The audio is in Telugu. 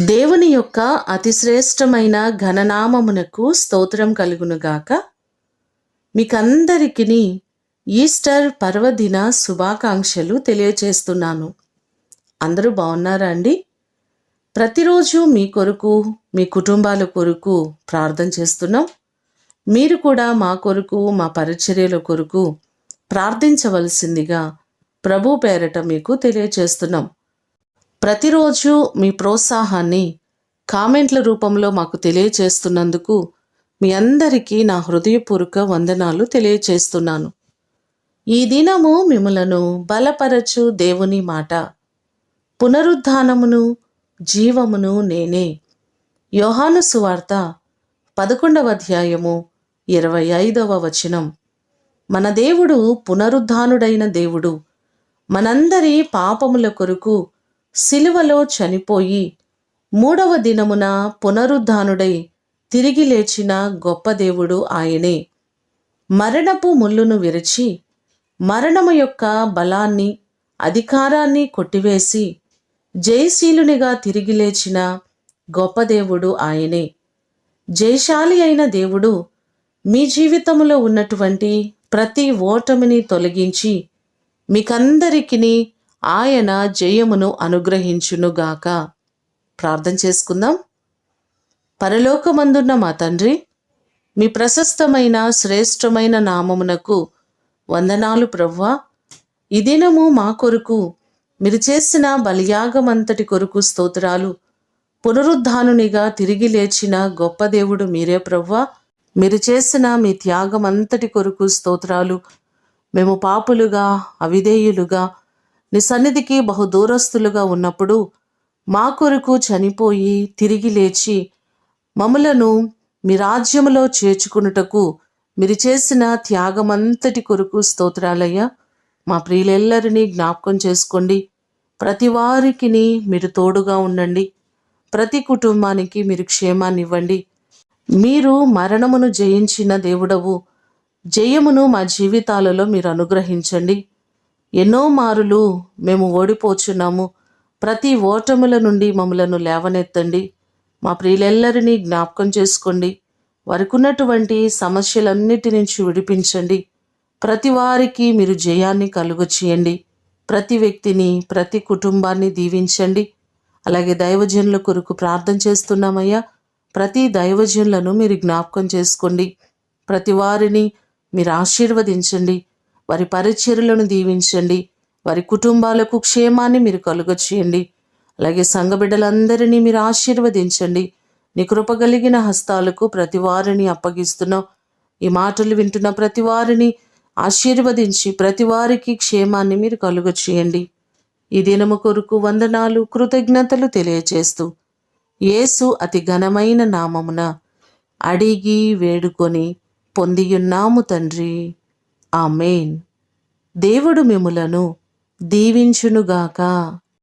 దేవుని యొక్క అతిశ్రేష్టమైన ఘననామమునకు స్తోత్రం కలుగునుగాక. మీకందరికీ ఈస్టర్ పర్వదిన శుభాకాంక్షలు తెలియచేస్తున్నాను. అందరూ బాగున్నారా అండి? ప్రతిరోజు మీ కొరకు, మీ కుటుంబాల కొరకు ప్రార్థన చేస్తున్నాం. మీరు కూడా మా కొరకు, మా పరిచర్యల కొరకు ప్రార్థించవలసిందిగా ప్రభు పేరట మీకు తెలియచేస్తున్నాం. ప్రతిరోజు మీ ప్రోత్సాహాన్ని కామెంట్ల రూపంలో మాకు తెలియచేస్తున్నందుకు మీ అందరికీ నా హృదయపూర్వక వందనాలు తెలియచేస్తున్నాను. ఈ దినము మిమ్మలను బలపరచు దేవుని మాట, పునరుద్ధానమును జీవమును నేనే. యోహాను సువార్త 11వ అధ్యాయము 25వ వచనం. మన దేవుడు పునరుద్ధానుడైన దేవుడు. మనందరి పాపముల కొరకు సిలువలో చనిపోయి 3వ దినమున పునరుద్ధానుడై తిరిగి లేచిన గొప్ప దేవుడు ఆయనే. మరణపు ముళ్ళును విరిచి మరణము యొక్క బలాన్ని, అధికారాన్ని కొట్టివేసి జయశీలునిగా తిరిగి లేచిన గొప్ప దేవుడు ఆయనే. జయశాలి అయిన దేవుడు మీ జీవితంలో ఉన్నటువంటి ప్రతి ఓటమిని తొలగించి మీకందరికీ ఆయన జయమును అనుగ్రహించునుగాక. ప్రార్థన చేసుకుందాం. పరలోకమందున్న మా తండ్రి, మీ ప్రశస్తమైన శ్రేష్టమైన నామమునకు వందనాలు ప్రభువా. ఈ దినము మా కొరకు మీరు చేసిన బలియాగమంతటి కొరకు స్తోత్రాలు. పునరుద్ధానునిగా తిరిగి లేచిన గొప్ప దేవుడు మీరే ప్రభువా. మీరు చేసిన మీ త్యాగమంతటి కొరకు స్తోత్రాలు. మేము పాపులుగా, అవిధేయులుగా నీ సన్నిధికి బహుదూరస్తులుగా ఉన్నప్పుడు మా కొరకు చనిపోయి తిరిగి లేచి మమ్ములను మీ రాజ్యములో చేర్చుకున్నటకు మీరు చేసిన త్యాగమంతటి కొరకు స్తోత్రాలయ్యా. మా ప్రియులెల్లరినీ జ్ఞాపకం చేసుకోండి. ప్రతి వారికి మీరు తోడుగా ఉండండి. ప్రతి కుటుంబానికి మీరు క్షేమాన్ని ఇవ్వండి. మీరు మరణమును జయించిన దేవుడవు. జయమును మా జీవితాలలో మీరు అనుగ్రహించండి. ఎన్నో మారులు మేము ఓడిపోచున్నాము. ప్రతి ఓటముల నుండి మమ్మలను లేవనెత్తండి. మా ప్రియులెల్లరినీ జ్ఞాపకం చేసుకోండి. వారికి ఉన్నటువంటి సమస్యలన్నిటి నుంచి విడిపించండి. ప్రతి వారికి మీరు జయాన్ని కలుగచేయండి. ప్రతి వ్యక్తిని, ప్రతి కుటుంబాన్ని దీవించండి. అలాగే దైవజనుల కొరకు ప్రార్థన చేస్తున్నామయ్యా. ప్రతి దైవజనులను మీరు జ్ఞాపకం చేసుకోండి. ప్రతి వారిని మీరు ఆశీర్వదించండి. వారి పరిచర్యలను దీవించండి. వారి కుటుంబాలకు క్షేమాన్ని మీరు కలుగచేయండి. అలాగే సంఘ బిడ్డలందరినీ మీరు ఆశీర్వదించండి. నీ కృప కలిగిన హస్తాలకు ప్రతి వారిని అప్పగిస్తున్నాం. ఈ మాటలు వింటున్న ప్రతి వారిని ఆశీర్వదించి ప్రతి వారికి క్షేమాన్ని మీరు కలుగచేయండి. ఈ దినము కొరకు వందనాలు, కృతజ్ఞతలు తెలియచేస్తూ యేసు అతి ఘనమైన నామమున అడిగి వేడుకొని పొందియున్నాము తండ్రి. ఆమేన్. దేవుడు మిమ్ములను దీవించునుగాక.